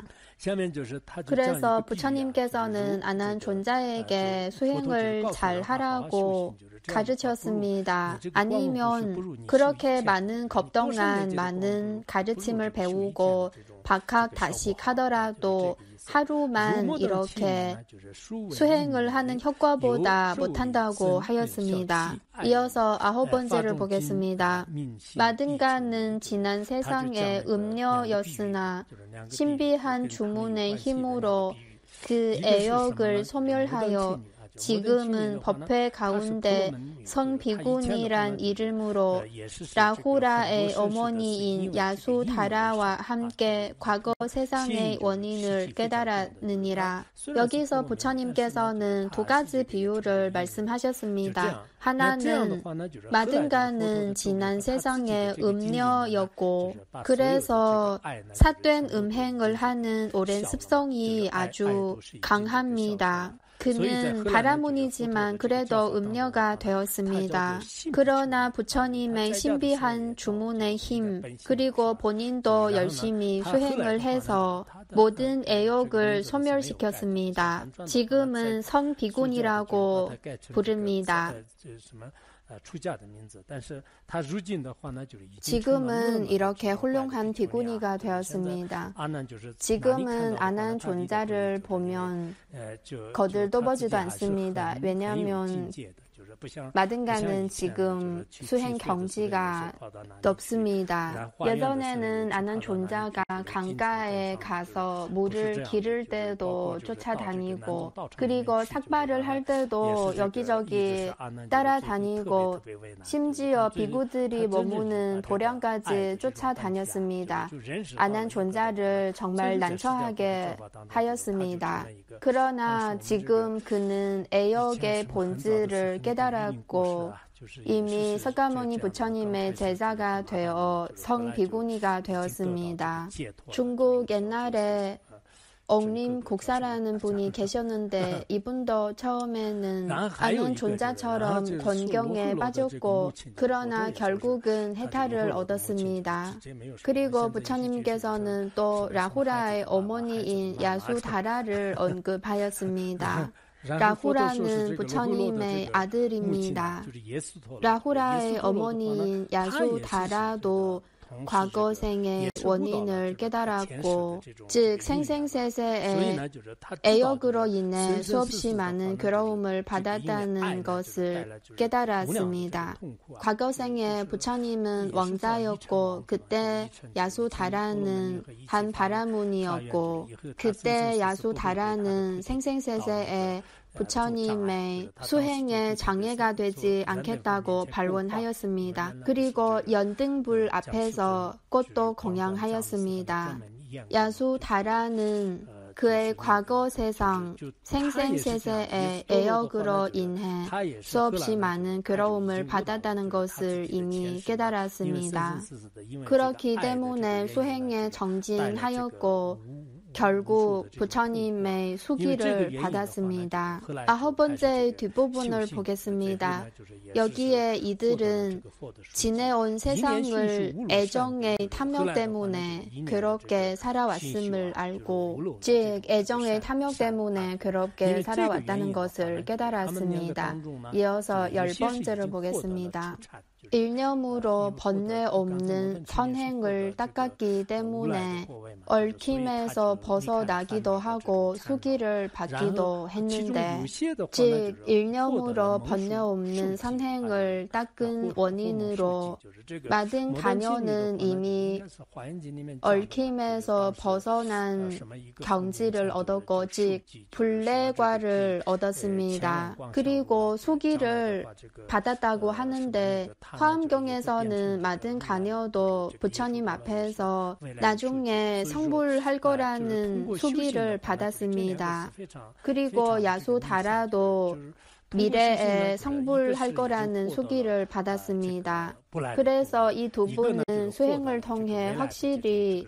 Speaker 1: 그래서 부처님께서는 아난존자에게 수행을 잘 하라고 가르쳤습니다. 아니면 그렇게 많은 겁 동안 많은 가르침을 배우고 박학다식 하더라도 하루만 이렇게 수행을 하는 효과보다 못한다고 하였습니다. 이어서 9번째를 보겠습니다. 마든가는 지난 세상의 음녀였으나 신비한 주문의 힘으로 그 애욕을 소멸하여 지금은 법회 가운데 성비군이란 이름으로 라후라의 어머니인 야수다라와 함께 과거 세상의 원인을 깨달았느니라. 여기서 부처님께서는 두 가지 비유를 말씀하셨습니다. 하나는 마든가는 지난 세상의 음녀였고 그래서 삿된 음행을 하는 오랜 습성이 아주 강합니다. 그는 바라문이지만 그래도 음녀가 되었습니다. 그러나 부처님의 신비한 주문의 힘 그리고 본인도 열심히 수행을 해서 모든 애욕을 소멸시켰습니다. 지금은 성비군이라고 부릅니다. 지금은 이렇게 훌륭한 비구니가 되었습니다. 지금은 아난 존자를 보면 거들떠보지도 않습니다. 왜냐하면 마든가는 지금 수행 경지가 높습니다. 예전에는 아난 존자가 강가에 가서 물을 기를 때도 쫓아다니고 그리고 삭발을 할 때도 여기저기 따라다니고 심지어 비구들이 머무는 도량까지 쫓아다녔습니다. 아난 존자를 정말 난처하게 하였습니다. 그러나 지금 그는 애욕의 본질을 깨달았고 이미 석가모니 부처님의 제자가 되어 성비구니가 되었습니다. 중국 옛날에 옥림국사라는 분이 계셨는데 이분도 처음에는 아는 존자처럼 곤경에 빠졌고 그러나 결국은 해탈을 얻었습니다. 그리고 부처님께서는 또 라후라의 어머니인 야수다라를 언급하였습니다. 라후라는 부처님의 아들입니다. 라후라의 어머니인 야수다라도 과거생의 원인을 깨달았고 즉 생생세세의 애욕으로 인해 수없이 많은 괴로움을 받았다는 것을 깨달았습니다. 과거생의 부처님은 왕자였고 그때 야수다라는 한 바라문이었고 그때 야수다라는 생생세세의 부처님의 수행에 장애가 되지 않겠다고 발언하였습니다. 그리고 연등불 앞에서 꽃도 공양하였습니다. 야수다라는 그의 과거 세상 생생세세의 애욕으로 인해 수없이 많은 괴로움을 받았다는 것을 이미 깨달았습니다. 그렇기 때문에 수행에 정진하였고 결국 부처님의 수기를 받았습니다. 9번째 뒷부분을 보겠습니다. 여기에 이들은 지내온 세상을 애정의 탐욕 때문에 괴롭게 살아왔음을 알고 즉 애정의 탐욕 때문에 괴롭게 살아왔다는 것을 깨달았습니다. 이어서 10번째를 보겠습니다. 일념으로 번뇌 없는 선행을 닦았기 때문에 얽힘에서 벗어나기도 하고 수기를 받기도 했는데 즉 일념으로 번뇌 없는 선행을 닦은 원인으로 마든 가녀는 이미 얽힘에서 벗어난 경지를 얻었고 즉 불례과를 얻었습니다. 그리고 수기를 받았다고 하는데 화엄경에서는 마든 가녀도 부처님 앞에서 나중에 성불할 거라는 수기를 받았습니다. 그리고 야수다라도 미래에 성불할 거라는 수기를 받았습니다. 그래서 이 두 분은 수행을 통해 확실히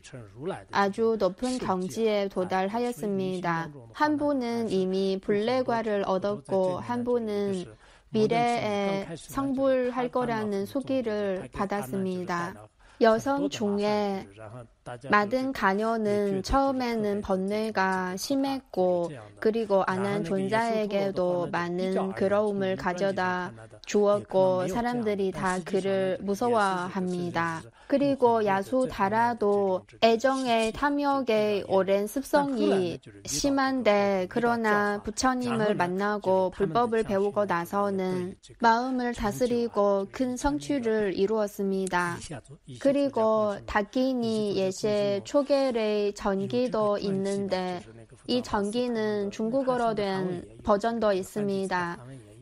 Speaker 1: 아주 높은 경지에 도달하였습니다. 한 분은 이미 불례과를 얻었고 한 분은 미래에 성불할 거라는 수기를 받았습니다. 여성 중에 마든 가녀는 처음에는 번뇌가 심했고 그리고 아난 존자에게도 많은 괴로움을 가져다 주었고 사람들이 다 그를 무서워합니다. 그리고 야수다라도 애정의 탐욕의 오랜 습성이 심한데 그러나 부처님을 만나고 불법을 배우고 나서는 마음을 다스리고 큰 성취를 이루었습니다. 그리고 다기니 예시 초계의 전기도 있는데 이 전기는 중국어로 된 버전도 있습니다.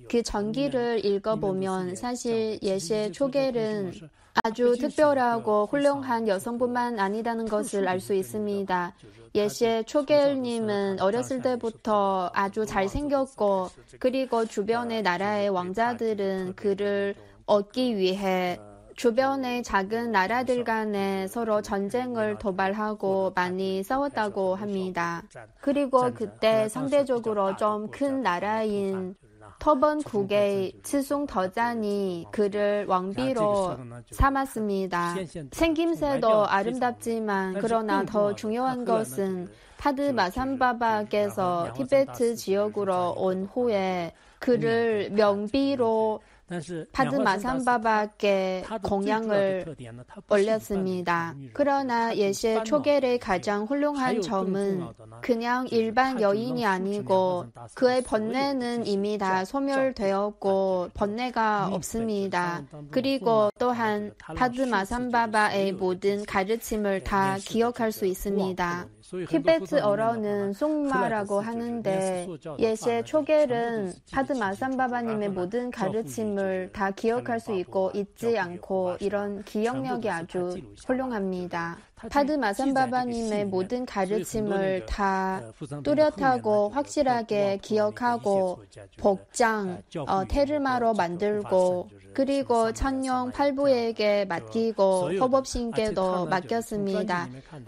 Speaker 1: 그 전기를 읽어보면 사실 예시의 초겔은 아주 특별하고 훌륭한 여성뿐만 아니다는 것을 알 수 있습니다. 예시의 초겔님은 어렸을 때부터 아주 잘생겼고 그리고 주변의 나라의 왕자들은 그를 얻기 위해 주변의 작은 나라들 간에 서로 전쟁을 도발하고 많이 싸웠다고 합니다. 그리고 그때 상대적으로 좀 큰 나라인 터번국의 츠숭더잔이 그를 왕비로 삼았습니다. 생김새도 아름답지만 그러나 더 중요한 것은 파드마산바바께서 티베트 지역으로 온 후에 그를 명비로 파드마산바바께 공양을 올렸습니다. 그러나 예시의 초겔의 가장 훌륭한 점은 그냥 일반 여인이 아니고 그의 번뇌는 이미 다 소멸되었고 번뇌가 없습니다. 그리고 또한 파드마산바바의 모든 가르침을 다 기억할 수 있습니다. 티베트어로는 숭마라고 하는데 예시의 초겔은 파드마산바바님의 모든 가르침을 다 기억할 수 있고 잊지 않고 이런 기억력이 아주 훌륭합니다. 파드마산바바님의 모든 가르침을 다 뚜렷하고 확실하게 기억하고 복장, 테르마로 만들고 그리고 천룡 팔부에게 맡기고 허법신께도 맡겼습니다.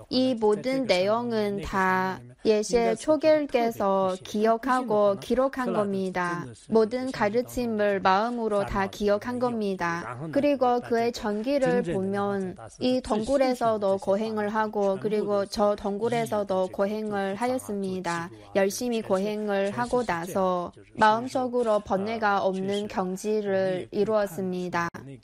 Speaker 1: 이 모든 내용은 다 예시의 초겔께서 기억하고 기록한 겁니다. 모든 가르침을 마음으로 다 기억한 겁니다. 그리고 그의 전기를 보면 이 동굴에서도 고행을 하고 그리고 저 동굴에서도 고행을 하였습니다. 열심히 고행을 하고 나서 마음속으로 번뇌가 없는 경지를 이루었습니다.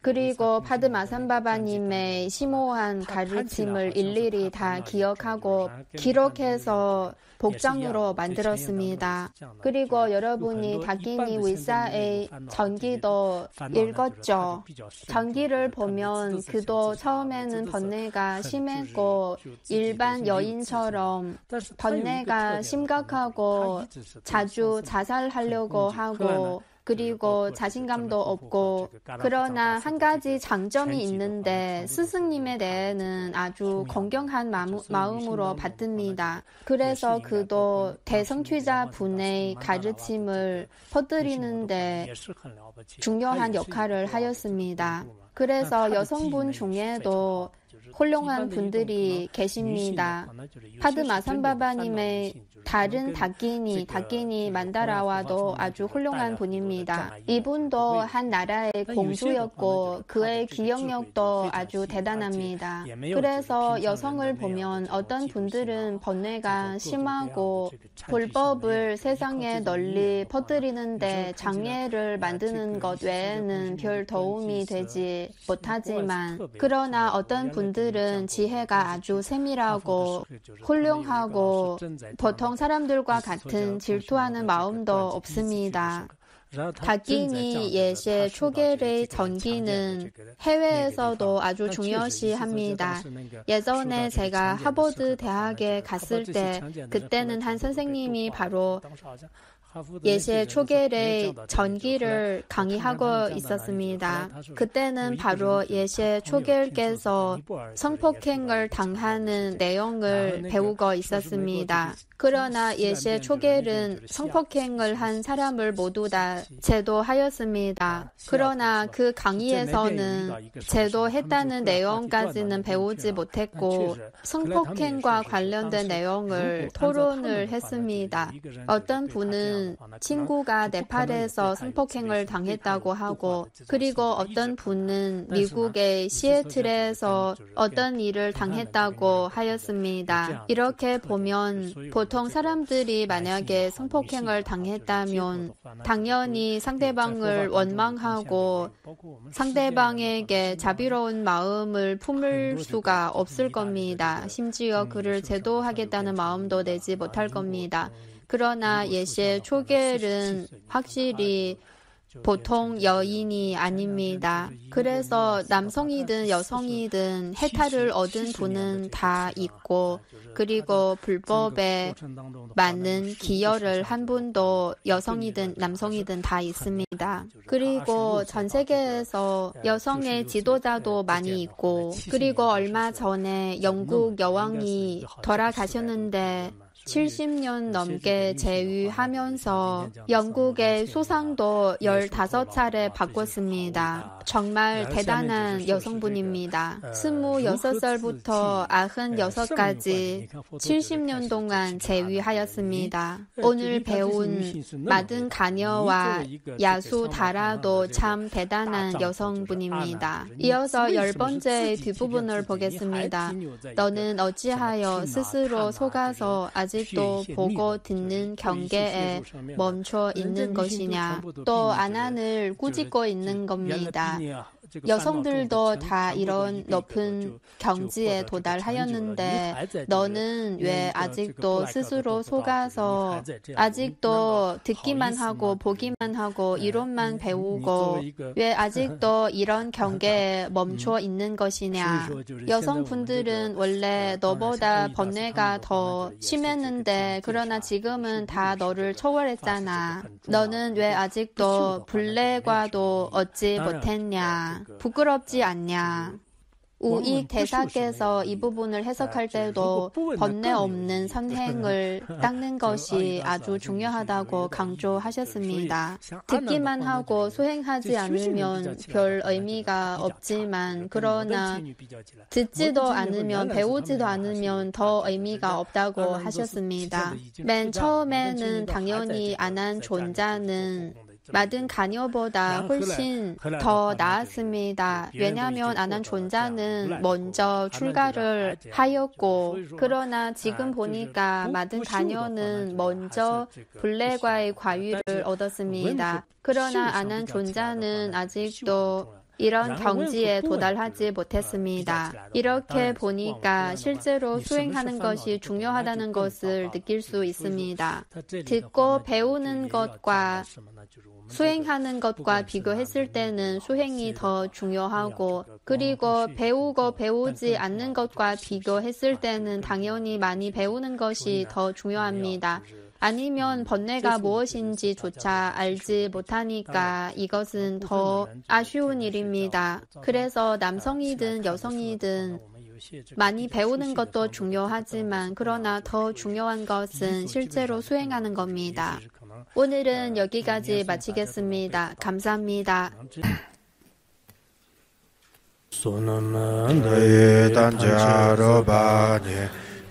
Speaker 1: 그리고 파드마산바바님의 심오한 가르침을 일일이 다 기억하고 기록해서 복장으로 만들었습니다. 그리고 여러분이 다키니 윌사의 전기도 읽었죠. 전기를 보면 그도 처음에는 번뇌가 심했고 일반 여인처럼 번뇌가 심각하고 자주 자살하려고 하고 그리고 자신감도 없고 그러나 한 가지 장점이 있는데 스승님에 대해는 아주 공경한 마음으로 받듭니다. 그래서 그도 대성취자 분의 가르침을 퍼뜨리는데 중요한 역할을 하였습니다. 그래서 여성분 중에도 훌륭한 분들이 계십니다. 파드마산바바님의 다른 다키니 만다라와도 아주 훌륭한 분입니다. 이분도 한 나라의 공주였고 그의 기억력도 아주 대단합니다. 그래서 여성을 보면 어떤 분들은 번뇌가 심하고 불법을 세상에 널리 퍼뜨리는데 장애를 만드는 것 외에는 별 도움이 되지 못하지만 그러나 어떤 분들은 지혜가 아주 세밀하고 훌륭하고 보통 사람들과 같은 질투하는 마음도 없습니다. 다키니 예시의 초겔의 전기는 해외에서도 아주 중요시합니다. 예전에 제가 하버드 대학에 갔을 때 그때는 한 선생님이 바로 예시의 초겔의 전기를 강의하고 있었습니다. 그때는 바로 예시의 초겔께서 성폭행을 당하는 내용을 배우고 있었습니다. 그러나 예시의 초겔은 성폭행을 한 사람을 모두 다 제도하였습니다. 그러나 그 강의에서는 제도했다는 내용까지는 배우지 못했고 성폭행과 관련된 내용을 토론을 했습니다. 어떤 분은 친구가 네팔에서 성폭행을 당했다고 하고 그리고 어떤 분은 미국의 시애틀에서 어떤 일을 당했다고 하였습니다. 이렇게 보면 보통 사람들이 만약에 성폭행을 당했다면 당연히 상대방을 원망하고 상대방에게 자비로운 마음을 품을 수가 없을 겁니다. 심지어 그를 제도하겠다는 마음도 내지 못할 겁니다. 그러나 예시의 초겔은 확실히 보통 여인이 아닙니다. 그래서 남성이든 여성이든 해탈을 얻은 분은 다 있고 그리고 불법에 맞는 기여를 한 분도 여성이든 남성이든 다 있습니다. 그리고 전 세계에서 여성의 지도자도 많이 있고 그리고 얼마 전에 영국 여왕이 돌아가셨는데 70년 넘게 재위하면서 영국의 수상도 15차례 바꿨습니다. 정말 대단한 여성분입니다. 26살부터 96까지 70년 동안 재위하였습니다. 오늘 배운 마든 가녀와 야수 다라도 참 대단한 여성분입니다. 이어서 10번째 뒷부분을 보겠습니다. 너는 어찌하여 스스로 속아서 아직도 보고 듣는 경계에 멈춰 있는 것이냐. 또 안안을 꾸짖고 있는 겁니다. 여성들도 다 이런 높은 경지에 도달하였는데 너는 왜 아직도 스스로 속아서 아직도 듣기만 하고 보기만 하고 이론만 배우고 왜 아직도 이런 경계에 멈춰 있는 것이냐. 여성분들은 원래 너보다 번뇌가 더 심했는데 그러나 지금은 다 너를 초월했잖아. 너는 왜 아직도 불례과도 얻지 못했냐. 부끄럽지 않냐. 우익 대사께서 이 부분을 해석할 때도 번뇌 없는 선행을 닦는 것이 아주 중요하다고 강조하셨습니다. 듣기만 하고 수행하지 않으면 별 의미가 없지만 그러나 듣지도 않으면 배우지도 않으면 더 의미가 없다고 하셨습니다. 맨 처음에는 당연히 안한 존자는 마든 가녀보다 훨씬 더 나았습니다. 왜냐하면 안한 존자는 먼저 출가를 하였고 그러나 지금 보니까 마든 가녀는 먼저 불례과의 과유를 얻었습니다. 그러나 안한 존자는 아직도 이런 경지에 도달하지 못했습니다. 이렇게 보니까 실제로 수행하는 것이 중요하다는 것을 느낄 수 있습니다. 듣고 배우는 것과 수행하는 것과 비교했을 때는 수행이 더 중요하고 그리고 배우고 배우지 않는 것과 비교했을 때는 당연히 많이 배우는 것이 더 중요합니다. 아니면 번뇌가 무엇인지조차 알지 못하니까 이것은 더 아쉬운 일입니다. 그래서 남성이든 여성이든 많이 배우는 것도 중요하지만 그러나 더 중요한 것은 실제로 수행하는 겁니다. 오늘은 여기까지 마치겠습니다. 감사합니다.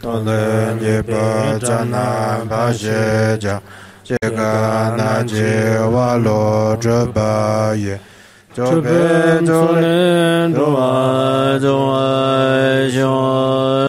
Speaker 2: 너는 예쁘잖아 바시자 제가 나지와 로저바예 저배 저는 좋아 좋아